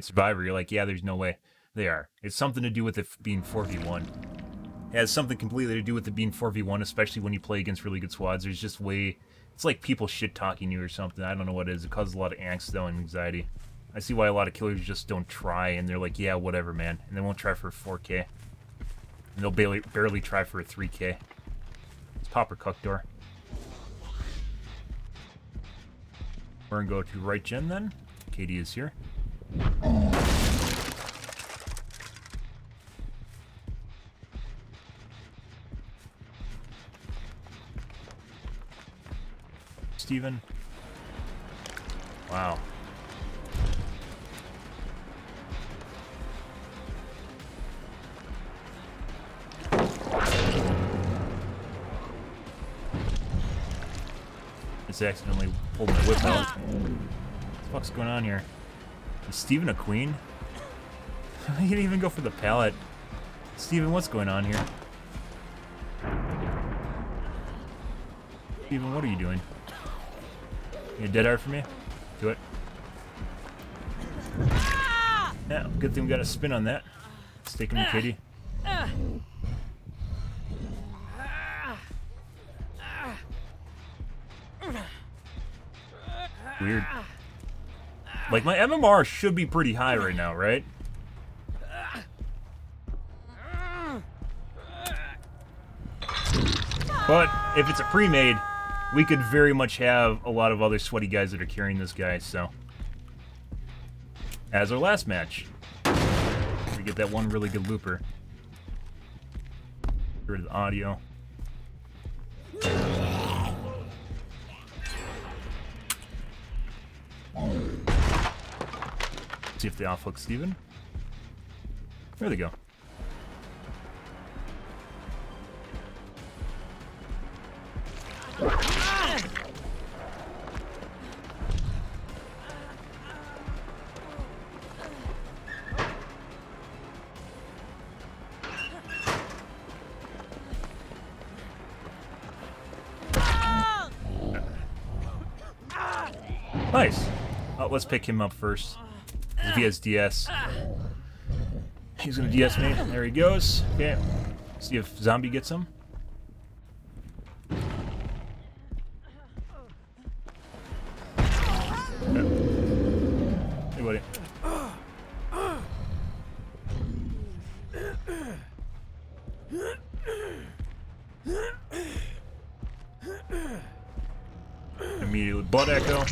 hit survivor, you're like, yeah, there's no way they are. It's something to do with it being 4v1. It has something completely to do with it being 4v1, especially when you play against really good squads. There's just way... It's like people shit-talking you or something. I don't know what it is. It causes a lot of angst, though, and anxiety. I see why a lot of killers just don't try, and they're like, yeah, whatever, man. And they won't try for a 4K. And they'll barely try for a 3K. Let's pop our cuck door. We're gonna go to right gen, then. Katie is here. Steven. Wow. Just accidentally pulled my whip out. What the fuck's going on here? Is Steven a queen? He didn't even go for the pallet. Steven, what's going on here? Steven, what are you doing? You dead hard for me? Do it. Yeah, good thing we got a spin on that. Staking the kitty. Weird. Like, my MMR should be pretty high right now, right? But if it's a pre-made, we could very much have a lot of other sweaty guys that are carrying this guy, so. As our last match. We get that one really good looper. Get rid of the audio. See if they offhook Steven. There they go. Nice. Oh, let's pick him up first. If he has DS. He's gonna DS me. There he goes. Okay. See if Zombie gets him. Okay. Hey, buddy. Immediately butt echo.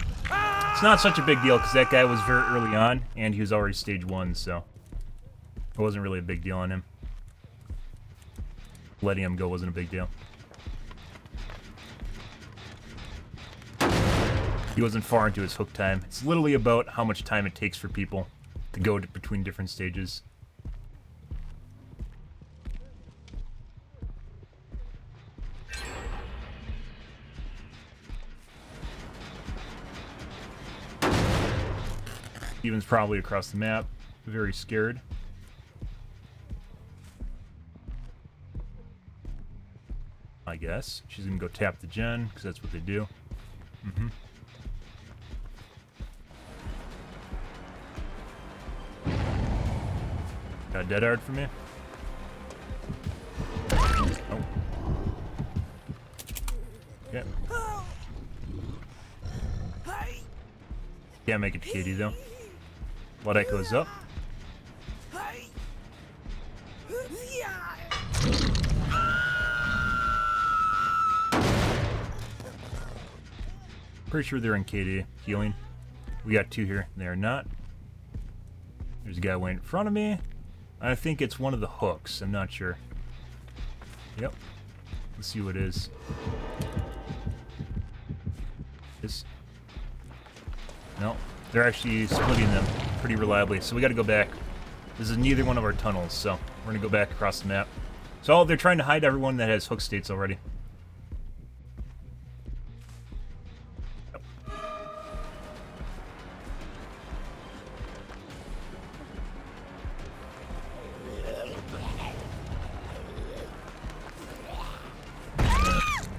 It's not such a big deal because that guy was very early on and he was already stage 1, so it wasn't really a big deal on him. Letting him go wasn't a big deal. He wasn't far into his hook time. It's literally about how much time it takes for people to go between different stages. Steven's probably across the map, very scared. I guess. She's gonna go tap the gen, because that's what they do. Got a dead hard for me? Oh. Okay. Can't make it to Katie though. Blood echoes up. Pretty sure they're in KD healing. We got 2 here. They are not. There's a guy way in front of me. I think it's one of the hooks. I'm not sure. Yep. Let's see what it is. This. No. They're actually splitting them pretty reliably, so we gotta go back. This is neither one of our tunnels, so we're gonna go back across the map. So they're trying to hide everyone that has hook states already.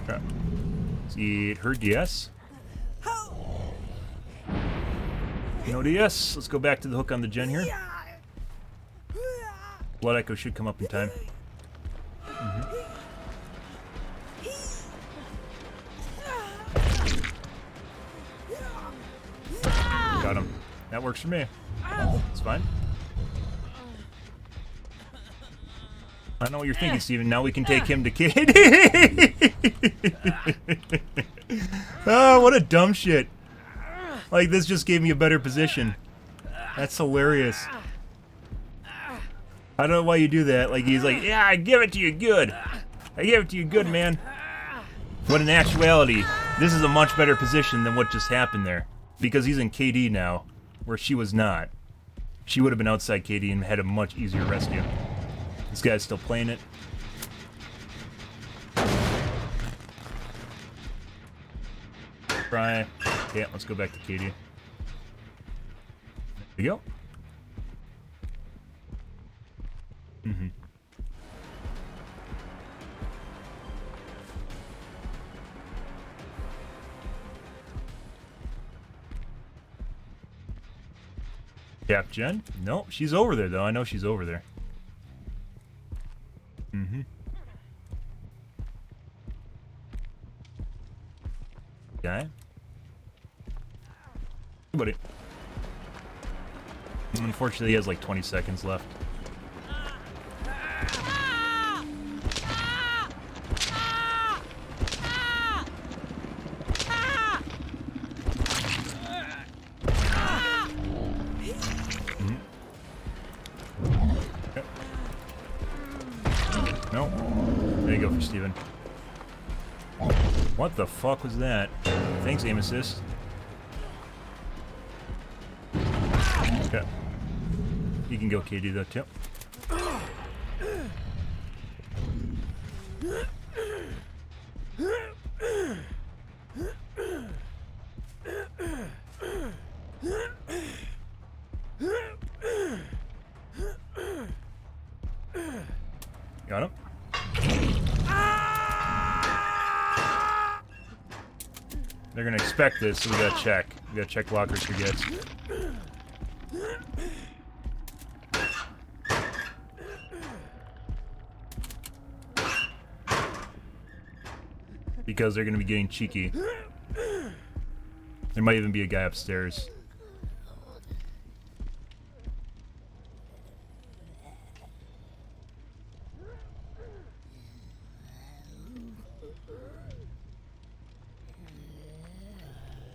Yep. See her DS. No No DS. Let's go back to the hook on the gen here. Blood Echo should come up in time. Got him. That works for me. It's fine. I know what you're thinking, Steven. Now we can take him to KD. Oh, what a dumb shit. Like, this just gave me a better position. That's hilarious. I don't know why you do that. Like, he's like, yeah, I give it to you good. I give it to you good, man. But in actuality, this is a much better position than what just happened there. Because he's in KD now, where she was not. She would have been outside KD and had a much easier rescue. This guy's still playing it. Try. Okay, let's go back to KD. There we go. Cap Jen? No, she's over there though. I know she's over there. Okay. Buddy. Unfortunately, he has like 20 seconds left. Okay. No. There you go for Steven. What the fuck was that? Thanks, aim assist. Okay. You can go KD though, too. Got him. They're gonna expect this, so we gotta check. We gotta check blockers for gets. Because they're gonna be getting cheeky. There might even be a guy upstairs.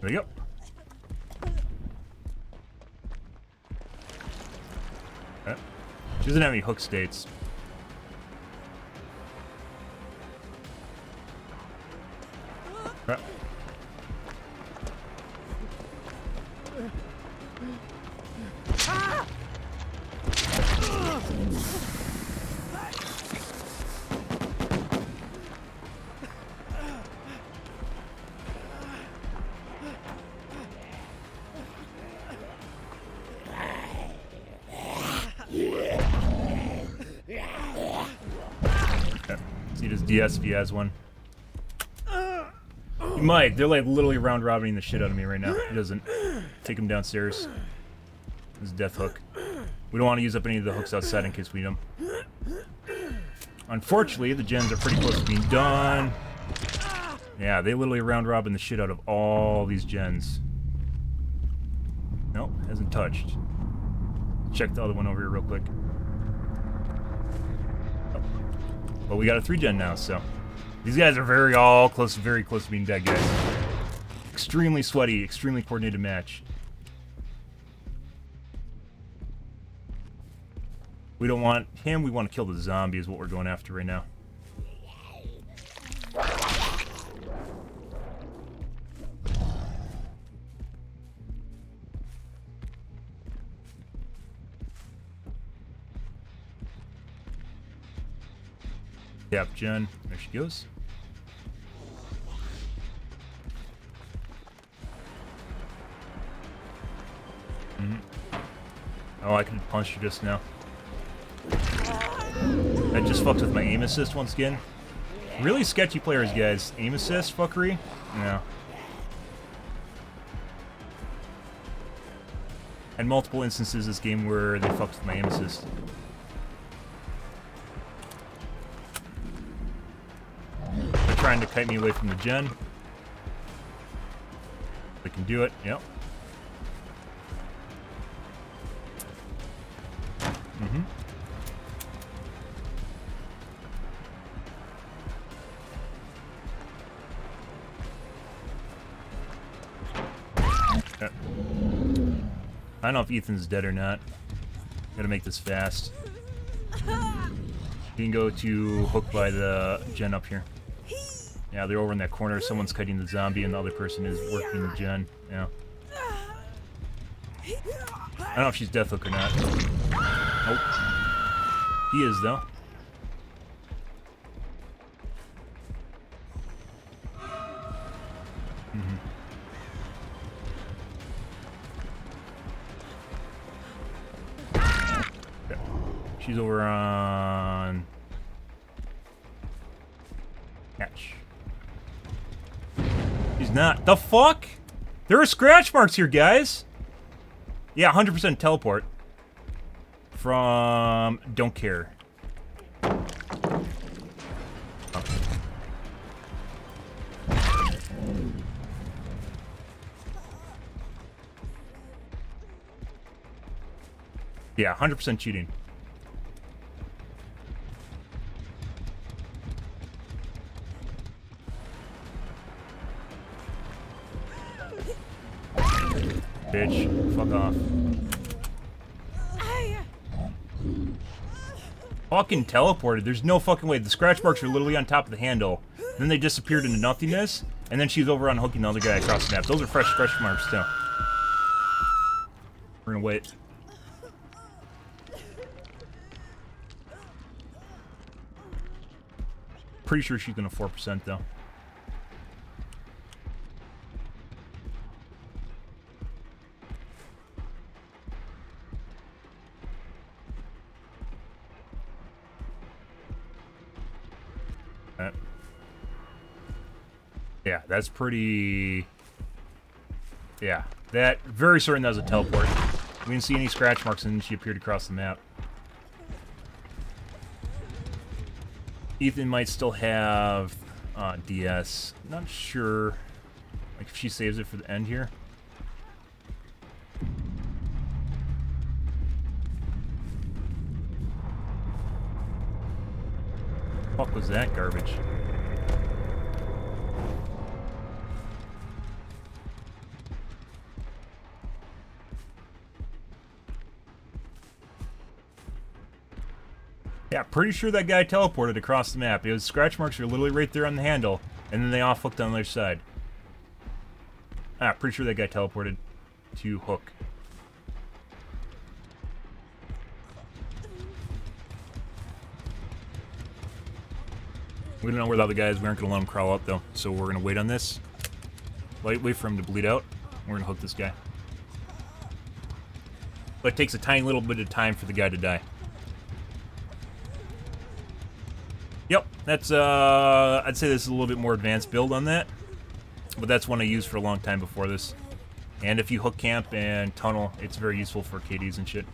There we go. Okay. She doesn't have any hook states. Okay. See this DS if he has one. He might. They're like literally round robining the shit out of me right now. He doesn't. Take him downstairs. This is death hook. We don't want to use up any of the hooks outside in case we need them. Unfortunately, the gens are pretty close to being done. Yeah, they literally round robin the shit out of all these gens. Nope, hasn't touched. Check the other one over here real quick. Well, we got a 3-gen now, so these guys are very close to being dead, guys. Extremely sweaty, extremely coordinated match. We don't want him, we want to kill the zombie is what we're going after right now. Yep, Jen. There she goes. Oh, I can punch her just now. I just fucked with my aim assist once again. Really sketchy players, guys. Aim assist fuckery? Yeah. And multiple instances this game where they fucked with my aim assist. They're trying to kite me away from the gen. They can do it, yep. Mm-hmm. I don't know if Ethan's dead or not. Gotta make this fast. You can go to hook by the gen up here. Yeah, they're over in that corner. Someone's cutting the zombie and the other person is working the gen. Yeah. I don't know if she's death hook or not. Nope. He is, though. Mm-hmm. Okay. She's over on hatch. She's not. The fuck? There are scratch marks here, guys. Yeah, 100% teleport. From don't care. Oh. Yeah, 100% cheating. Bitch, fuck off. Fucking teleported. There's no fucking way. The scratch marks are literally on top of the handle. Then they disappeared into nothingness. And then she's over on hooking the other guy across the map. Those are fresh scratch marks, too. We're gonna wait. Pretty sure she's gonna 4%, though. Yeah, that's pretty... Yeah, that... Very certain that was a teleport. We didn't see any scratch marks and she appeared across the map. Ethan might still have DS. Not sure. Like, if she saves it for the end here. What the fuck was that garbage? Yeah, pretty sure that guy teleported across the map. His scratch marks are literally right there on the handle, and then they off hooked on the other side. Ah, pretty sure that guy teleported to hook. We don't know where the other guy is. We aren't going to let him crawl up, though. So we're going to wait on this. Wait for him to bleed out. We're going to hook this guy. But it takes a tiny little bit of time for the guy to die. Yep, that's, I'd say this is a little bit more advanced build on that. But that's one I used for a long time before this. And if you hook camp and tunnel, it's very useful for KDs and shit.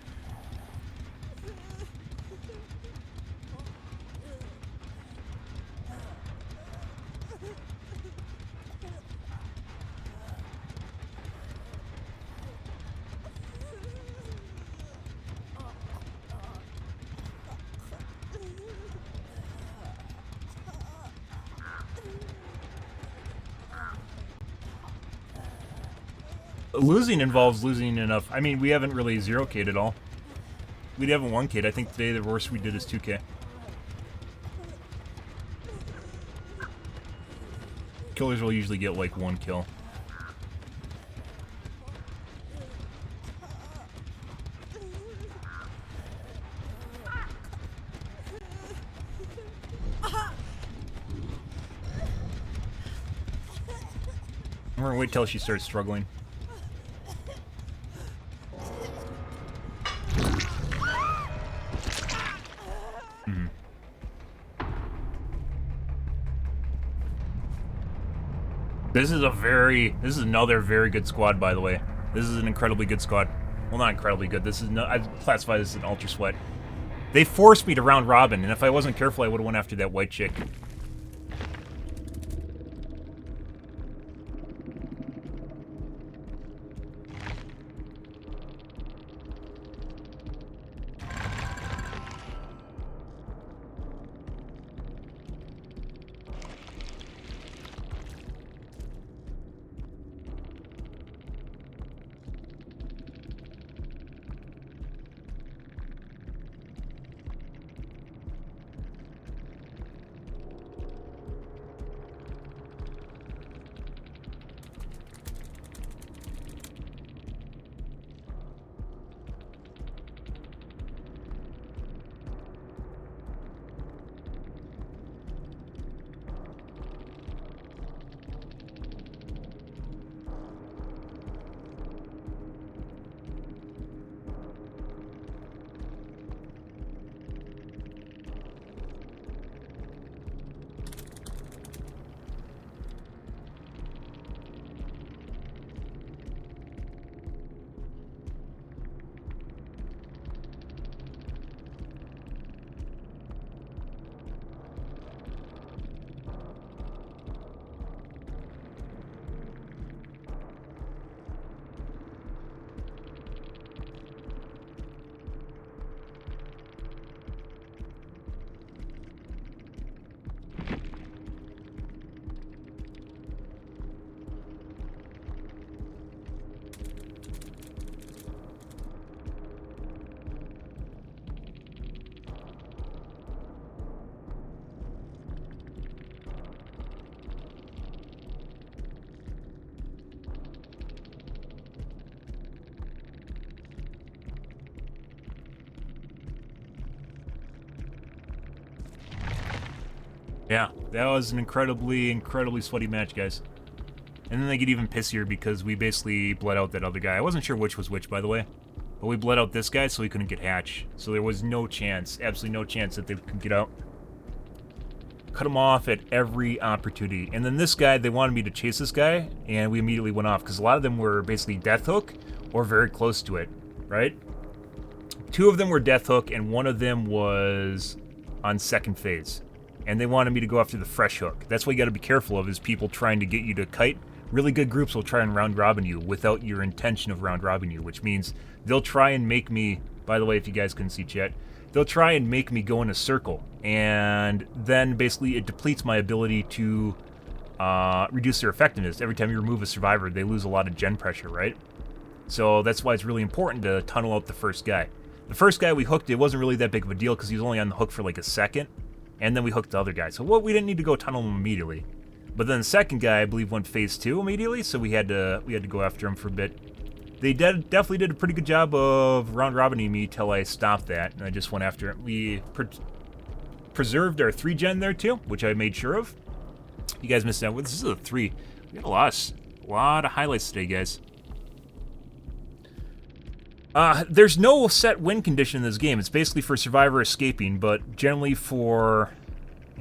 Losing involves losing enough. I mean, we haven't really 0K'd at all. We haven't 1K'd. I think today the worst we did is 2K. Killers will usually get like 1 kill. I'm gonna wait till she starts struggling. This is another very good squad, by the way. This is an incredibly good squad. Well, not incredibly good. This is no, I'd classify this as an ultra sweat. They forced me to round robin, and if I wasn't careful, I would have went after that white chick. Yeah, that was an incredibly sweaty match, guys. And then they get even pissier because we basically bled out that other guy. I wasn't sure which was which, by the way. But we bled out this guy so he couldn't get hatch. So there was no chance, absolutely no chance that they could get out. Cut him off at every opportunity. And then this guy, they wanted me to chase this guy, and we immediately went off. Because a lot of them were basically death hook or very close to it, right? 2 of them were death hook, and 1 of them was on second phase. And they wanted me to go after the fresh hook. That's what you got to be careful of, is people trying to get you to kite. Really good groups will try and round robin you without your intention of round robin you, which means they'll try and make me, by the way, if you guys couldn't see chat, they'll try and make me go in a circle. And then basically it depletes my ability to reduce their effectiveness. Every time you remove a survivor, they lose a lot of gen pressure, right? So that's why it's really important to tunnel out the first guy. The first guy we hooked, it wasn't really that big of a deal because he was only on the hook for like a second. And then we hooked the other guy. So we didn't need to go tunnel him immediately. But then the second guy, I believe, went phase 2 immediately, so we had to go after him for a bit. They definitely did a pretty good job of round robining me till I stopped that, and I just went after it. We preserved our 3 gen there too, which I made sure of. You guys missed out. This is a 3. We got a lot of highlights today, guys. There's no set win condition in this game. It's basically for survivor escaping, but generally for...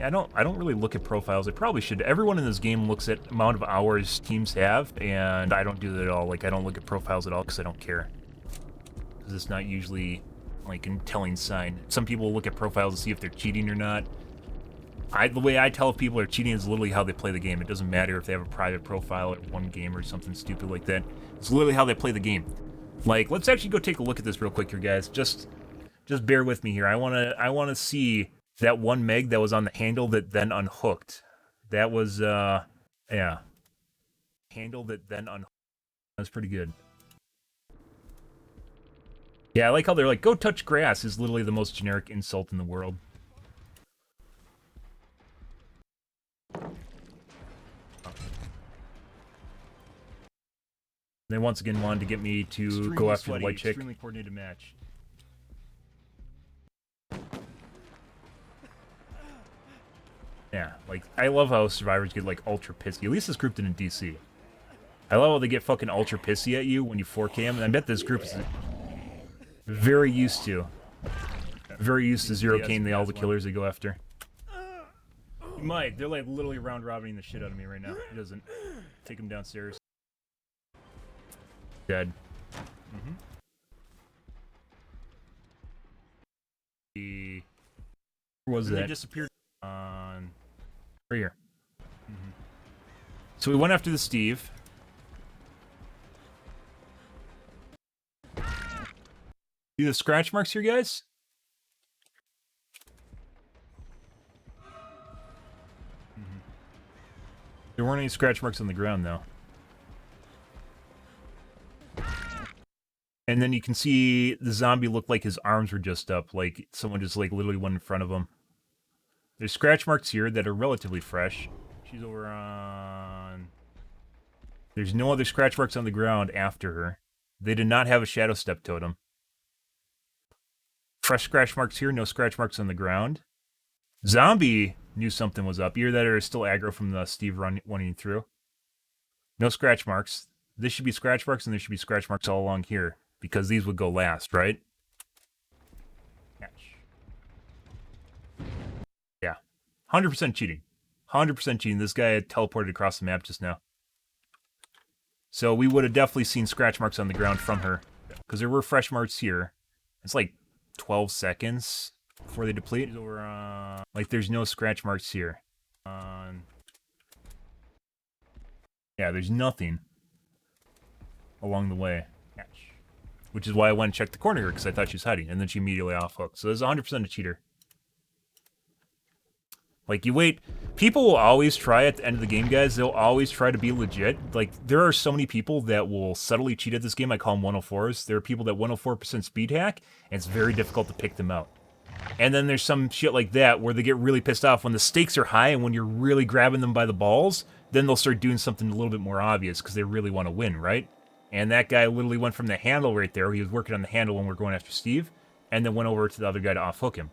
I don't really look at profiles. I probably should. Everyone in this game looks at amount of hours teams have, and I don't do that at all. Like, I don't look at profiles at all because I don't care. Because it's not usually, like, a telling sign. Some people look at profiles to see if they're cheating or not. The way I tell if people are cheating is literally how they play the game. It doesn't matter if they have a private profile or one game or something stupid like that. It's literally how they play the game. Like, let's actually go take a look at this real quick here, guys. Just bear with me here. I wanna see that 1 meg that was on the handle that then unhooked. That was yeah. Handle that then unhooked. That's pretty good. Yeah, I like how they're like, go touch grass is literally the most generic insult in the world. They once again wanted to get me to go after the white chick. Extremely coordinated match. Yeah, like, I love how survivors get, like, ultra pissy. At least this group did in DC. I love how they get fucking ultra pissy at you when you 4K them, and I bet this group is very used to 0K'ing all the killers they go after. You might. They're, like, literally round robining the shit out of me right now. He doesn't. Take him downstairs. Dead. Where was that? They disappeared on... Right here. So we went after the Steve. See the scratch marks here, guys? There weren't any scratch marks on the ground, though. And then you can see the zombie looked like his arms were just up, like someone just like literally went in front of him. There's scratch marks here that are relatively fresh. She's over on... There's no other scratch marks on the ground after her. They did not have a shadow step totem. Fresh scratch marks here, no scratch marks on the ground. Zombie knew something was up. Either that or still aggro from the Steve running through. No scratch marks. This should be scratch marks, and there should be scratch marks all along here, because these would go last, right? Catch. Yeah. 100% cheating. 100% cheating. This guy had teleported across the map just now. So we would have definitely seen scratch marks on the ground from her, because there were fresh marks here. It's like 12 seconds before they deplete. Over, like, there's no scratch marks here. Yeah, there's nothing along the way. Catch. Which is why I went and checked the corner here, because I thought she was hiding, and then she immediately off-hooked. So there's 100% a cheater. Like, you wait. People will always try at the end of the game, guys. They'll always try to be legit. Like, there are so many people that will subtly cheat at this game. I call them 104s. There are people that 104% speed hack, and it's very difficult to pick them out. And then there's some shit like that where they get really pissed off when the stakes are high and when you're really grabbing them by the balls, then they'll start doing something a little bit more obvious because they really want to win, right? And that guy literally went from the handle right there. He was working on the handle when we were going after Steve, and then went over to the other guy to off-hook him.